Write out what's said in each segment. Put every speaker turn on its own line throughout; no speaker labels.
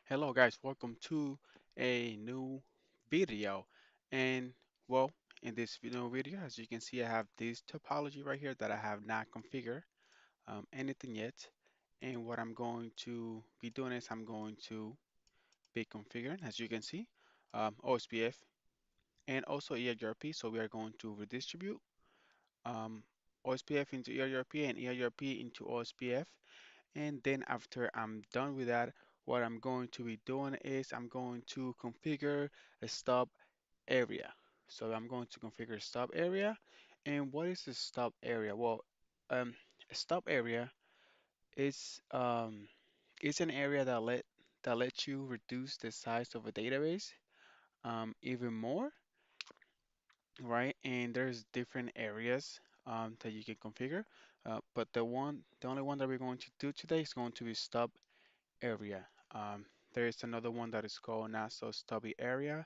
Hello guys, welcome to a new video. And well, in this video, as you can see, I have this topology right here that I have not configured anything yet. And what I'm going to be doing is I'm going to be configuring, as you can see, OSPF and also EIGRP. So we are going to redistribute um, OSPF into EIGRP and EIGRP into OSPF. And then after I'm done with that, what I'm going to be doing is I'm going to configure a stub area. So I'm going to configure stub area. And what is the stub area? Well, a stub area is it's an area that lets you reduce the size of a database even more, right? And there's different areas that you can configure. But the only one that we're going to do today is going to be stub area. Um, there is another one that is called not so stubby area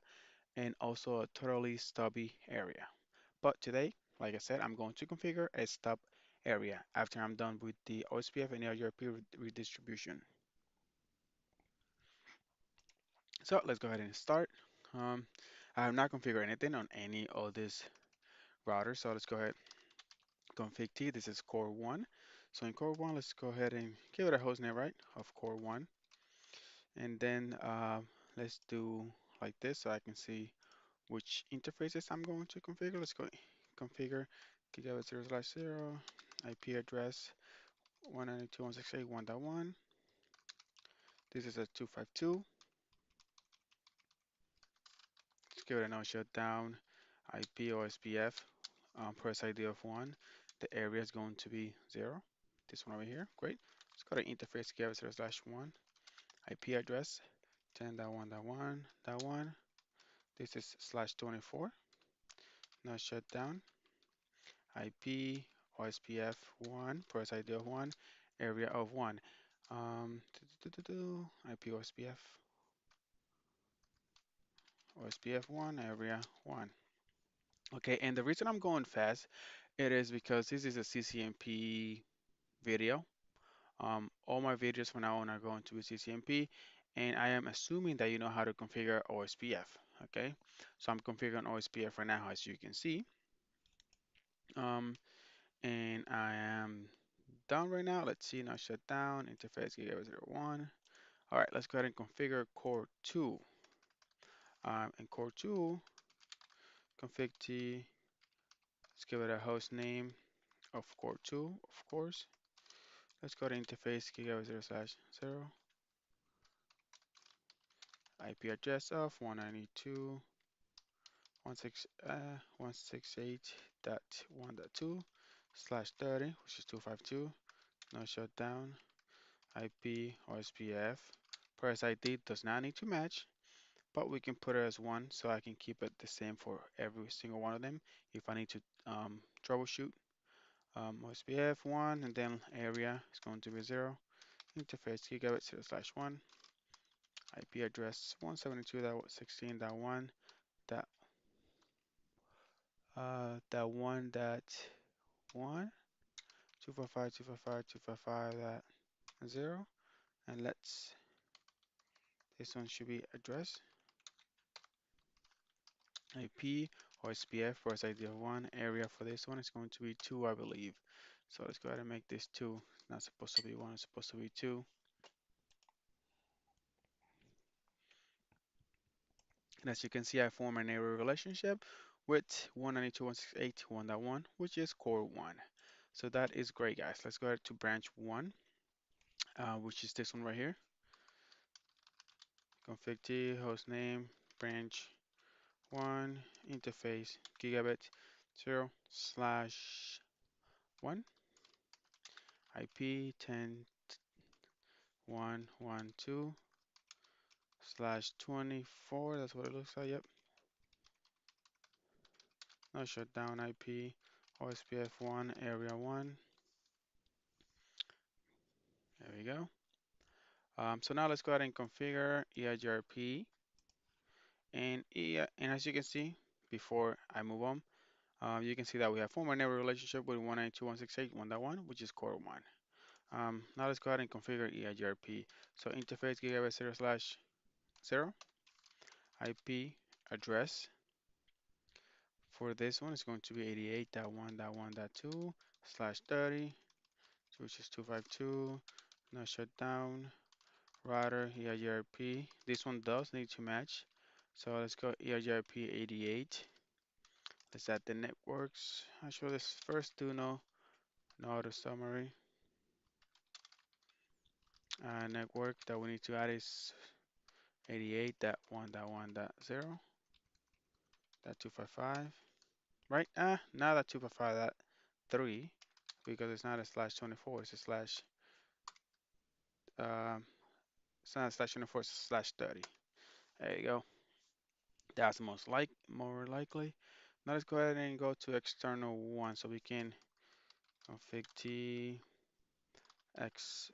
and also a totally stubby area. But today, like I said, I'm going to configure a stub area after I'm done with the OSPF and EIGRP redistribution. So let's go ahead and start. Um, I have not configured anything on any of these routers, so let's go ahead config T. This is core 1. So in core 1, let's go ahead and give it a host name, right, of core 1. And then let's do like this so I can see which interfaces I'm going to configure. Let's go configure gigabit 0/0, IP address 192.168.1.1. This is a 252. Let's give it a no shutdown. IP OSPF, press ID of 1. The area is going to be 0. This one over here. Great. Let's go to interface gigabit 0/1. IP address 10.1.1.1. This is /24. No shutdown. IP OSPF 1, press ID of 1, area of 1. IP OSPF 1, area 1. Okay, and the reason I'm going fast, it is because this is a CCNP video. All my videos from now on are going to be CCNP, and I am assuming that you know how to configure OSPF. Okay, so I'm configuring OSPF right now, as you can see. Um, and I am done right now. Let's see, now shut down, interface gigabit 01. All right, let's go ahead and configure core 2. In core 2, config T, let's give it a host name of core 2, of course. Let's go to interface gigabit 0/0, IP address of 192.168.1.2/30, which is 252. No shutdown. IP OSPF. Press ID does not need to match, but we can put it as 1 so I can keep it the same for every single one of them if I need to troubleshoot. OSPF 1 and then area is going to be 0. Interface gigabit 0/1. IP address 172.16.1. That that 1.1 255.255.255.0, and let's this one should be address IP or SPF for ID of 1. Area for this one is going to be 2, I believe. So let's go ahead and make this 2. It's not supposed to be 1, it's supposed to be 2. And as you can see, I form an area relationship with 192.168.1.1, which is core 1. So that is great, guys. Let's go ahead to branch 1, which is this one right here. Config T, host name, branch 1, interface, gigabit 0/1, IP 10.112/24. That's what it looks like. Yep. No shutdown IP OSPF 1 area 1. There we go. So now let's go ahead and configure EIGRP. And as you can see, before I move on, you can see that we have former neighbor relationship with 192.168.1.1, which is core 1. Now let's go ahead and configure EIGRP. So interface gigabit 0/ 0. IP address for this one is going to be 88.1.1.2/30, which is 252. No shutdown. Router EIGRP. This one does need to match. So let's go EIGRP 88. Let's add the networks. Actually, let's first do no auto summary. Network that we need to add is 88.1.1.0.255. Right? Not that 255, that 3, because it's not a /24, it's a slash, um, it's not a /24, it's a /30. There you go. That's more likely. Now let's go ahead and go to external one so we can config t x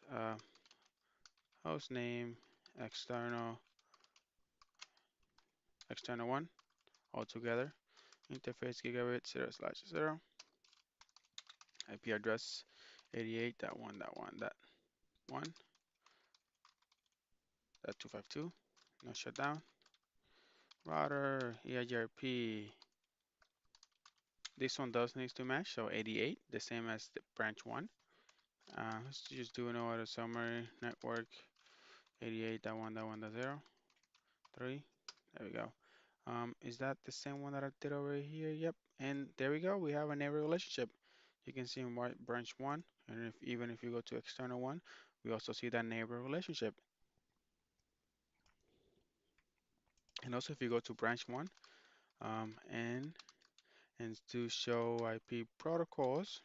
host name external one all together. Interface gigabit 0/0. IP address 88.1.1.1.252. No shutdown. Router EIGRP. This one does need to match, so 88, the same as the branch one. Let's just do no auto summary network 88.1.1.0.3. There we go. Is that the same one that I did over here? Yep. And there we go. We have a neighbor relationship. You can see in branch one, and even if you go to external one, we also see that neighbor relationship. And also, if you go to branch one, and to show IP protocols,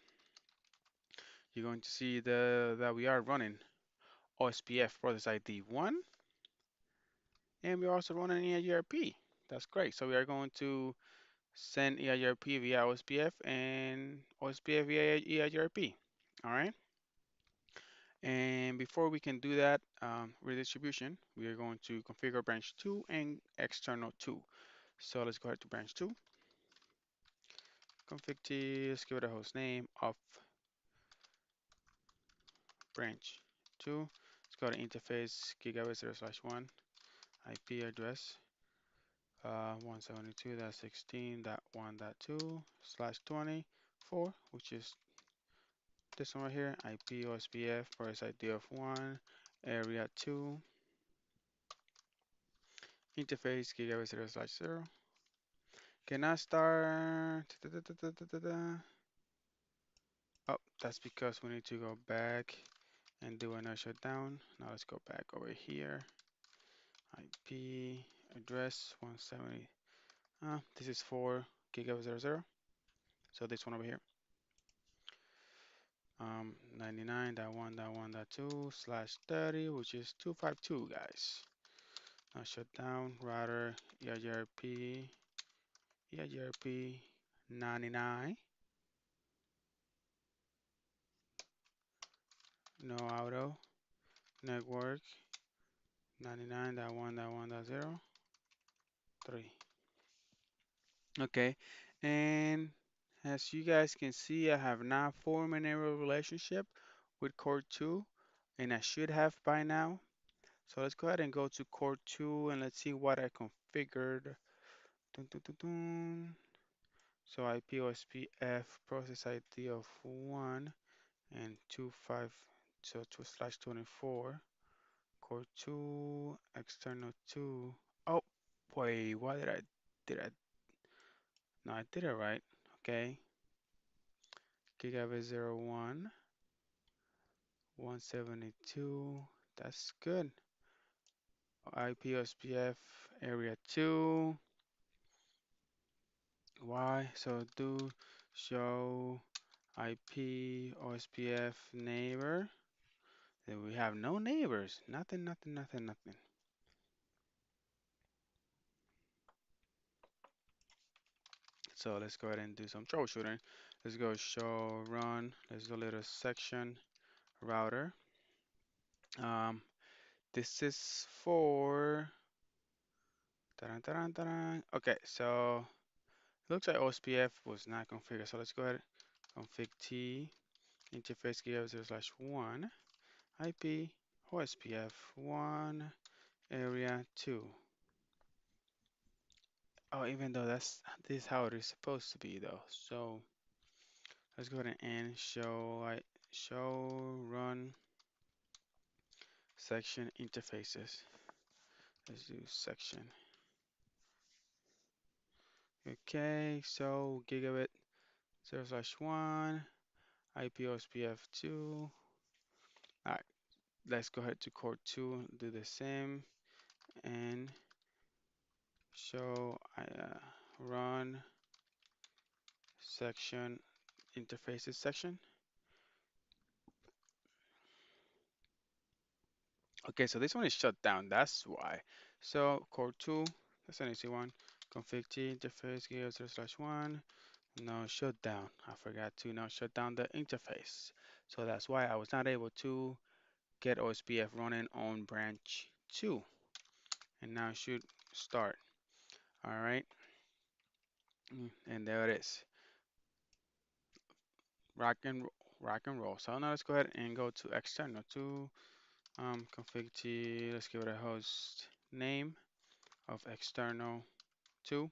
you're going to see that we are running OSPF process ID 1, and we're also running EIGRP. That's great. So we are going to send EIGRP via OSPF and OSPF via EIGRP. All right. And before we can do that redistribution, we are going to configure branch 2 and external 2. So let's go ahead to branch 2. Config t, let's give it a host name of branch 2. Let's go to interface gigabit 0/1 IP address 172.16.1.2/24, which is this one right here. IP OSPF process ID of 1, area 2, interface gigabit 0/0. Can I start? Oh, that's because we need to go back and do another shutdown. Now let's go back over here. IP address 170. This is for gigabit 00. So this one over here. 99.1.1.2/30, which is 252, guys. Now shutdown router EIGRP 99. No auto network 99.1.1.0.3. Okay, and as you guys can see, I have now formed an error relationship with core 2, and I should have by now. So let's go ahead and go to core 2 and let's see what I configured. Dun, dun, dun, dun. So IP OSPF process ID of 1 and 25, so 2/24. Core 2, external 2. Oh, wait, what did I, no, I did it right. Okay. Gigabit 01, 172, that's good. IP OSPF area 2. Why? So do show IP OSPF neighbor. Then we have no neighbors. Nothing, nothing, nothing, nothing. So let's go ahead and do some troubleshooting. Let's go show run. Let's do a little section router. This is for okay, so it looks like OSPF was not configured. So let's go ahead config t interface gigabit 0/1 IP OSPF 1 area 2. Oh, even though this is how it is supposed to be though. So let's go ahead and show run section interfaces. Let's do section. Okay, so gigabit 0/1, IP OSPF 2. All right, let's go ahead to core 2 and do the same and show run section interfaces section. Okay, so this one is shut down. That's why. So core 2, that's an easy one. Config T interface gear 0/1. No shutdown. I forgot to now shut down the interface. So that's why I was not able to get OSPF running on branch 2. And now it should start. All right. And there it is. Rock and roll. So now let's go ahead and go to external to config T. Let's give it a host name of external 2.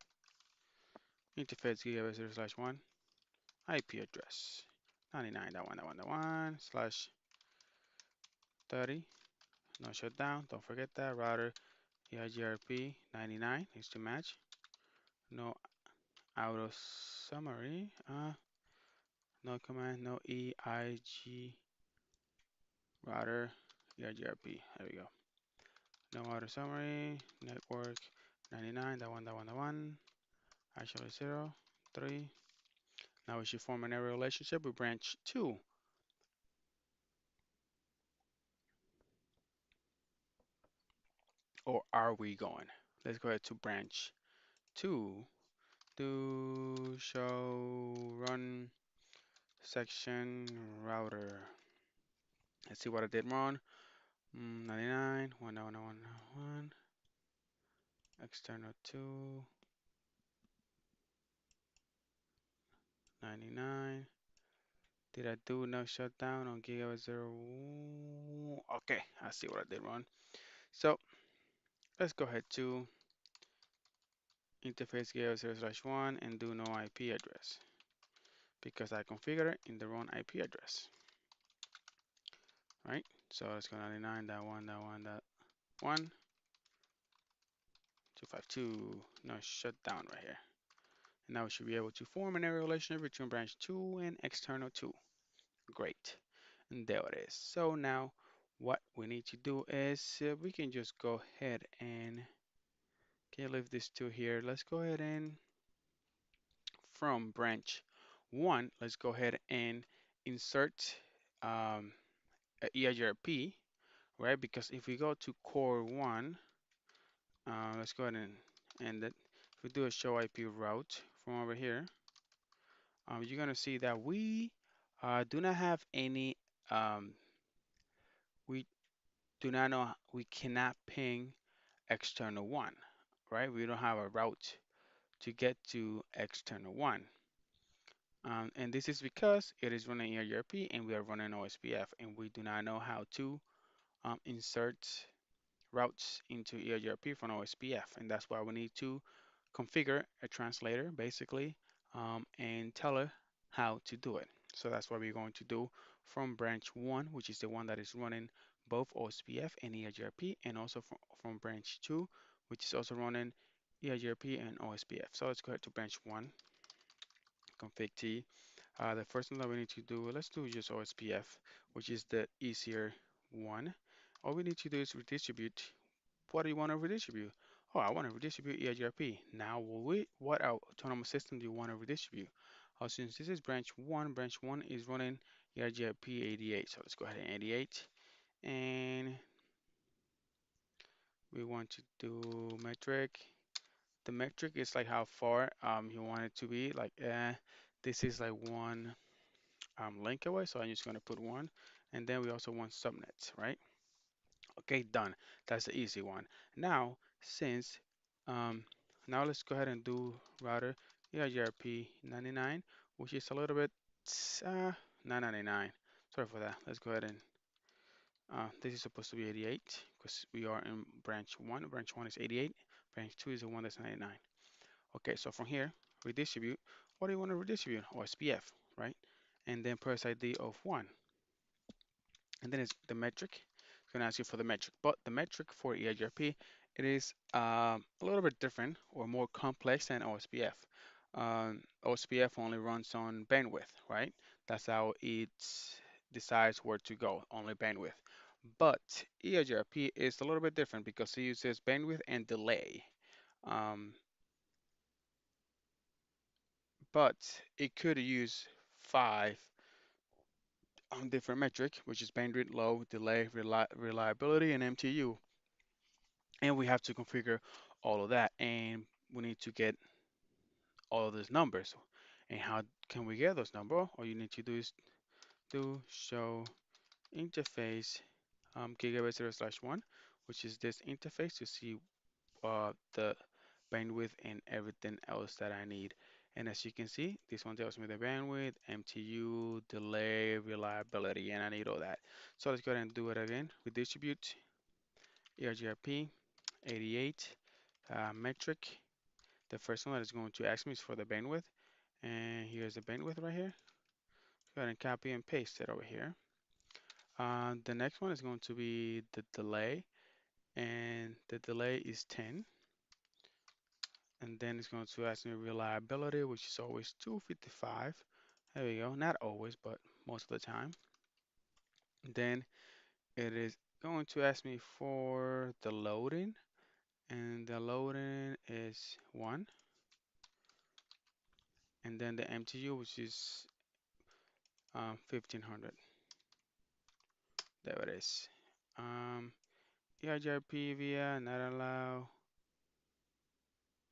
Interface gigabit 0/1. IP address 99.1.1.1/30. No shutdown. Don't forget that. Router EIGRP 99 needs to match. No auto summary. No command. No EIG router EIGRP. There we go. No auto summary. Network 99.1.1.1. Actually 0, 3. Now we should form an area relationship with branch 2. Or are we going? Let's go ahead to branch 2. Do show run section router. Let's see what I did wrong. 99, 1, external 2, 99. Did I do no shutdown on gigabit 0? Okay, I see what I did wrong. So let's go ahead to interface gigabit 0/1 and do no IP address because I configured it in the wrong IP address. Right? So let's go 99.1.1.1, 252. No shutdown right here. And now we should be able to form an area relationship between branch 2 and external 2. Great. And there it is. So now what we need to do is we can just go ahead and leave this 2 here. Let's go ahead and from branch 1, let's go ahead and insert a EIGRP, right? Because if we go to core 1, let's go ahead and end it. If we do a show IP route from over here, you're going to see that we do not have any, we do not know, we cannot ping external 1, right? We don't have a route to get to external 1. And this is because it is running EIGRP and we are running OSPF and we do not know how to insert routes into EIGRP from OSPF. And that's why we need to configure a translator basically and tell her how to do it. So that's what we're going to do from branch 1, which is the one that is running both OSPF and EIGRP, and also from branch 2, which is also running EIGRP and OSPF. So let's go ahead to branch 1, config T. The first thing that we need to do, let's do just OSPF, which is the easier one. All we need to do is redistribute. What do you want to redistribute? Oh, I want to redistribute EIGRP. Now, what autonomous system do you want to redistribute? Since this is branch 1 is running EIGRP 88. So let's go ahead and 88. And we want to do metric. The metric is like how far you want it to be. Like this is like one link away. So I'm just going to put 1. And then we also want subnets, right? Okay, done. That's the easy one. Now, since now let's go ahead and do router EIGRP 99, which is a little bit 999. Sorry for that. Let's go ahead and this is supposed to be 88 because we are in branch 1. Branch 1 is 88. Branch 2 is the one that's 99. Okay, so from here, redistribute. What do you want to redistribute? OSPF, right? And then press ID of 1. And then it's the metric. It's going to ask you for the metric. But the metric for EIGRP, it is a little bit different or more complex than OSPF. OSPF only runs on bandwidth, right? That's how it decides where to go, only bandwidth. But EIGRP is a little bit different because it uses bandwidth and delay. Um, but it could use five different metric, which is bandwidth, low, delay, reliability, and MTU. And we have to configure all of that, and we need to get all of those numbers. And how can we get those numbers? All you need to do is do show interface gigabit 0/1, which is this interface to see the bandwidth and everything else that I need. And as you can see, this one tells me the bandwidth, MTU, delay, reliability, and I need all that. So let's go ahead and do it again. Redistribute, EIGRP, 88, metric. The first one that is going to ask me is for the bandwidth. And here's the bandwidth right here. Go ahead and copy and paste it over here. The next one is going to be the delay. And the delay is 10. And then it's going to ask me reliability, which is always 255. There we go. Not always, but most of the time. Then it is going to ask me for the loading, and the loading is 1. And then the MTU, which is 1500. There it is. EIGRP via not allow.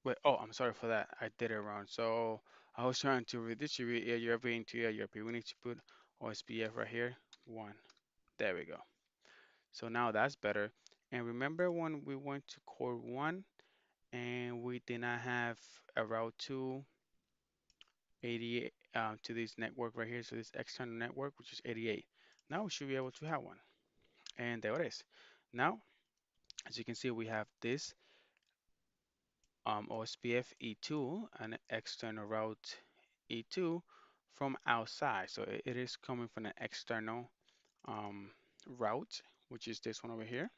Wait, oh, I'm sorry for that. I did it wrong. So I was trying to redistribute EIGRP into EIGRP. We need to put OSPF right here. 1. There we go. So now that's better. And remember when we went to core 1 and we did not have a route to 88 to this network right here. So this external network, which is 88. Now we should be able to have one. And there it is. Now, as you can see, we have this OSPF E2 and external route E2 from outside. So it is coming from an external um, route, which is this one over here.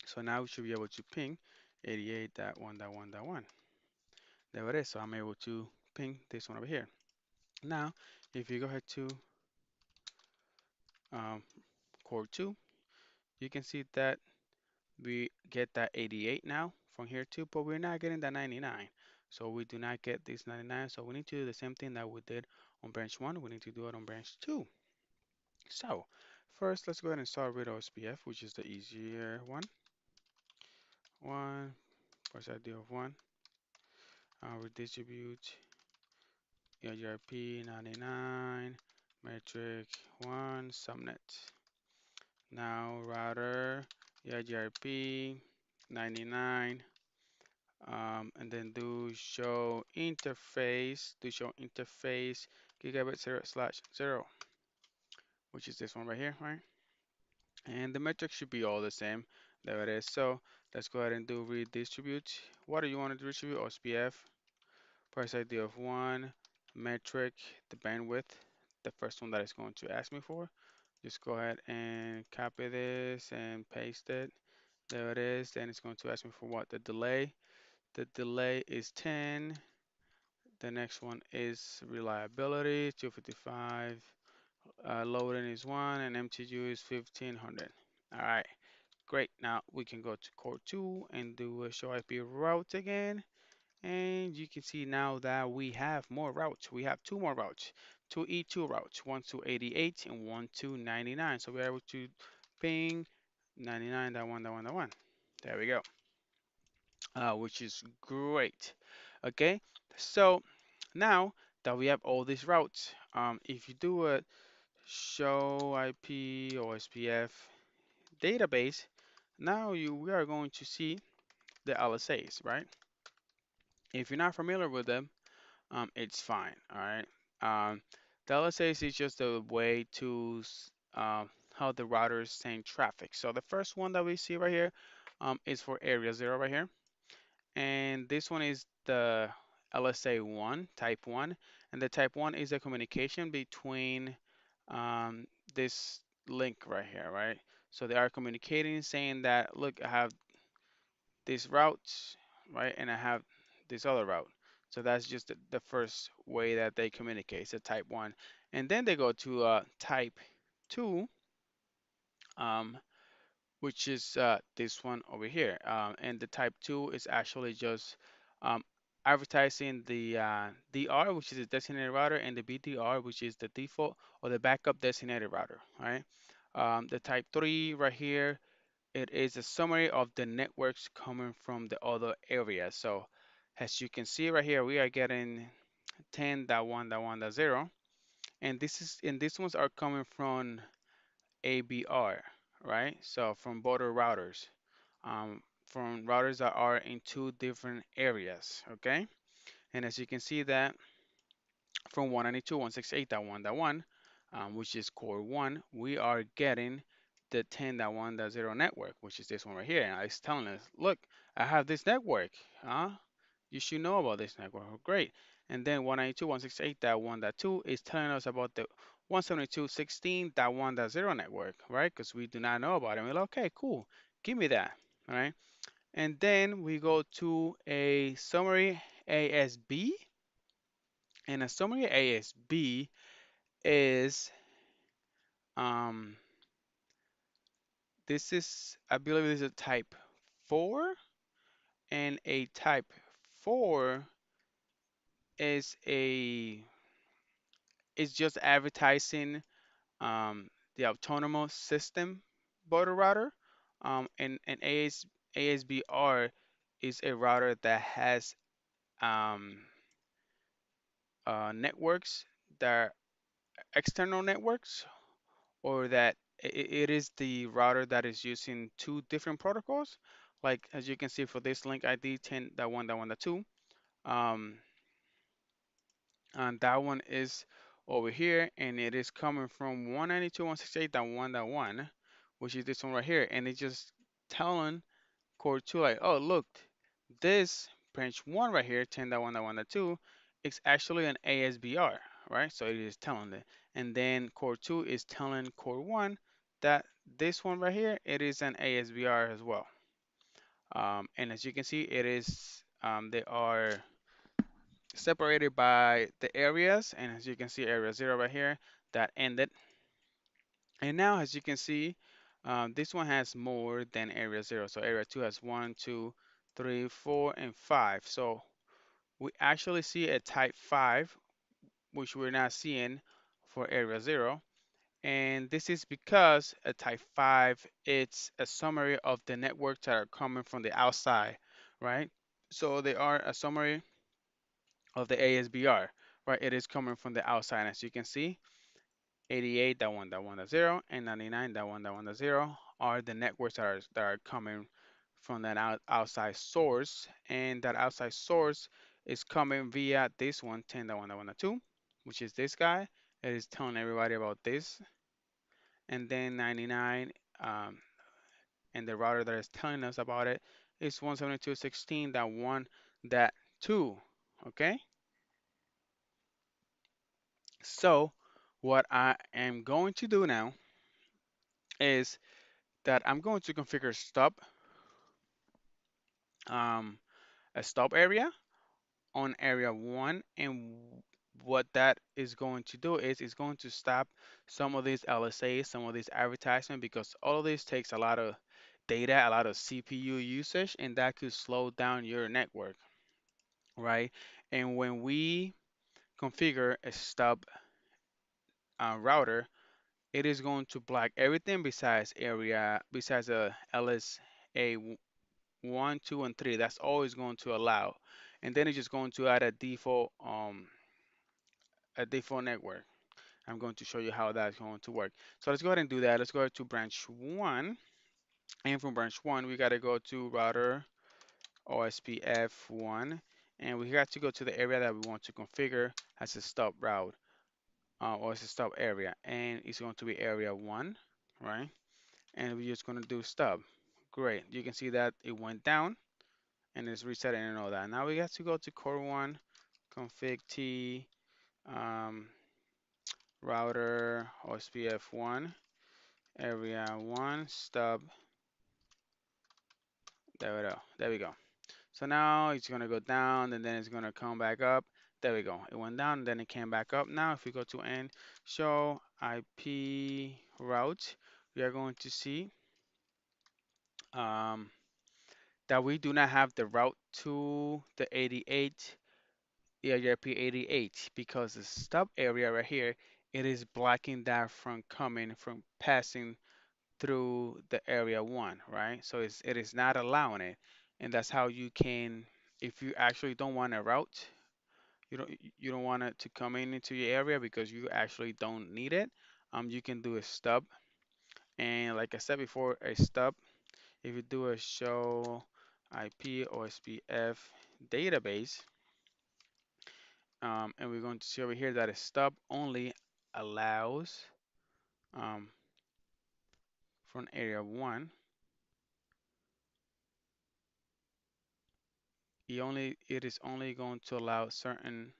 So now we should be able to ping 88.1.1.1. There it is. So I'm able to ping this one over here. Now, if you go ahead to um, core 2, you can see that we get that 88 now from here too, but we're not getting that 99. So we do not get this 99. So we need to do the same thing that we did on branch 1. We need to do it on branch 2. So first, let's go ahead and start with OSPF, which is the easier one. 1, first idea of 1. Redistribute, EIGRP 99, metric 1, subnet. Now router, EIGRP 99, and then do show interface, gigabit 0/0, which is this one right here, right? And the metric should be all the same. There it is. So let's go ahead and do redistribute. What do you want to distribute? OSPF, price ID of 1, metric, the bandwidth, the first one that it's going to ask me for. Just go ahead and copy this and paste it. There it is. Then it's going to ask me for what? The delay. The delay is 10. The next one is reliability, 255. Loading is 1 and MTU is 1500. All right, great. Now we can go to core 2 and do a show IP route again. And you can see now that we have more routes. We have 2 more routes, 2 E2 routes, one to 88 and one to 99. So we're able to ping 99.1.1.1. There we go, which is great. Okay, so now that we have all these routes, if you do a show IP OSPF database, now we are going to see the LSAs, right? If you're not familiar with them, it's fine, all right? The LSAs is just a way to how the routers send traffic. So the first one that we see right here is for area 0 right here. And this one is the LSA1, type 1. And the type 1 is the communication between this link right here, right? So they are communicating saying that, look, I have this route, right? And I have this other route. So that's just the first way that they communicate. So type 1. And then they go to type 2, um, which is this one over here. And the type 2 is actually just um, advertising the DR, which is the designated router, and the BDR, which is the default or the backup designated router, right? The type 3 right here, it is a summary of the networks coming from the other areas. So as you can see right here, we are getting 10.1.1.0, and these ones are coming from ABR, right? So from border routers, from routers that are in two different areas, okay? And as you can see that from 192.168.1.1, which is core 1, we are getting the 10.1.0 network, which is this one right here. And it's telling us, look, I have this network. Huh? You should know about this network. Oh, great. And then 192.168.1.2 is telling us about the 172.16.1.0 network, right? Because we do not know about it. We're like, okay, cool. Give me that, all right? And then we go to a summary ASB, and a summary ASB is um this is, I believe this is a type 4, and a type 4 is a is just advertising the autonomous system border router, and ASBR is a router that has um, networks that are external networks, or that it is the router that is using two different protocols. Like as you can see for this link ID 10.1.1.2, um, and that one is over here, and it is coming from 192.168.1.1, which is this one right here, and it's just telling core 2 like, oh look, this branch 1 right here, 10.1.1.2, is actually an ASBR, right? So it is telling it. And then core 2 is telling core 1 that this one right here, it is an ASBR as well. And as you can see, it is, they are separated by the areas. And as you can see, area 0 right here, that ended. And now, as you can see, this one has more than area 0. So area 2 has 1, 2, 3, 4, and 5. So we actually see a type 5, which we're not seeing for area 0. And this is because a type 5, it's a summary of the networks that are coming from the outside, right? So they are a summary of the ASBR, right? It is coming from the outside, as you can see. 88.1.1.0 and 99.1.1.0 are the networks that are coming from that outside source, and that outside source is coming via this one, 10.1.1.2, which is this guy. It is telling everybody about this, and then 99, and the router that is telling us about it is 172.16.1.2. Okay, so what I am going to do now is that I'm going to configure stub, um, a stub area on area 1, and what that is going to do is it's going to stop some of these LSAs, some of these advertisement, because all of this takes a lot of data, a lot of CPU usage, and that could slow down your network, right? And when we configure a stub router, it is going to block everything besides besides a LSA 1, 2, and 3. That's always going to allow, and then it's just going to add a default network. I'm going to show you how that's going to work. So let's go ahead and do that. Let's go to branch 1, and from branch 1 we got to go to router OSPF 1, and we got to go to the area that we want to configure as a stub route. or it's a stub area, and it's going to be area 1, right? And we're just going to do stub. Great. You can see that it went down and it's resetting and all that. Now we got to go to core 1, config T, um, router, OSPF 1, area 1, stub. There we go. There we go. So now it's going to go down and then it's going to come back up. There we go. It went down and then it came back up. Now if we go to end, show IP route, we are going to see um, that we do not have the route to the 88 EIGRP 88 because the stub area right here, it is blocking that from coming from passing through the area 1, right? So it is not allowing it, and that's how you can, if you actually don't want a route, you don't want it to come in into your area because you actually don't need it. You can do a stub, and like I said before, a stub. If you do a show IP OSPF database, and we're going to see over here that a stub only allows um, from area 1. It is only going to allow certain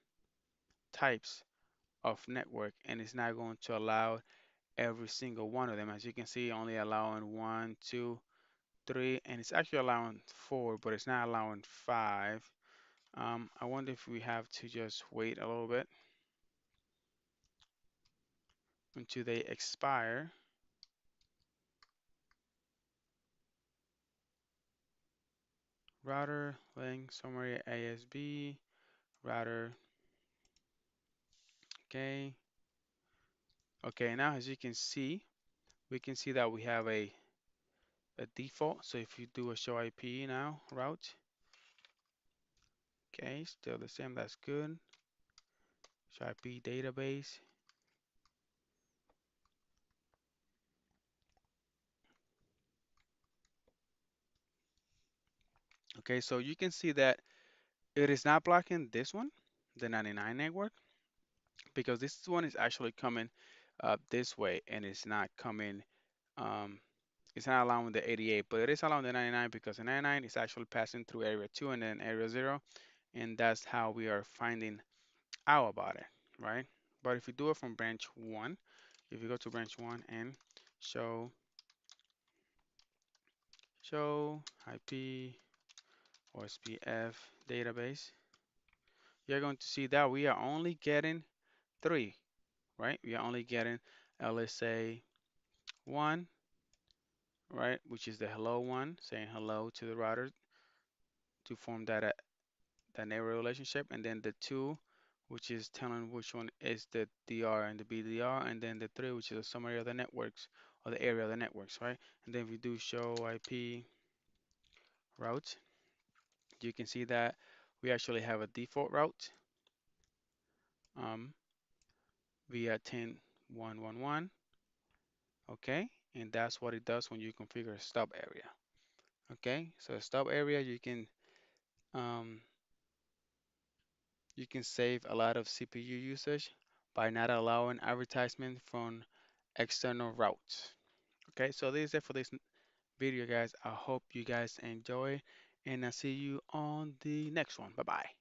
types of network, and it's not going to allow every single one of them. As you can see, only allowing 1, 2, 3, and it's actually allowing 4, but it's not allowing 5. I wonder if we have to just wait a little bit until they expire. Router link summary ASB router. Okay. Okay, now as you can see, we can see that we have a default. So if you do a show IP now route, okay, still the same, that's good. Show IP database. Okay, so you can see that it is not blocking this one, the 99 network, because this one is actually coming this way and it's not coming, um, it's not allowing the 88, but it is allowing the 99 because the 99 is actually passing through area 2 and then area 0, and that's how we are finding out about it, right? But if you do it from branch 1, if you go to branch 1 and show IP OSPF database, you're going to see that we are only getting 3, right? We are only getting LSA 1, right? Which is the hello one, saying hello to the router to form that neighbor relationship, and then the 2, which is telling which one is the DR and the BDR, and then the 3, which is a summary of the networks or the area of the networks, right? And then if we do show IP route, you can see that we actually have a default route um, via 10.1.1.1, okay? And that's what it does when you configure a stub area, okay? So a stub area, um, you can save a lot of CPU usage by not allowing advertisement from external routes. Okay, so this is it for this video, guys. I hope you guys enjoy, and I'll see you on the next one. Bye bye.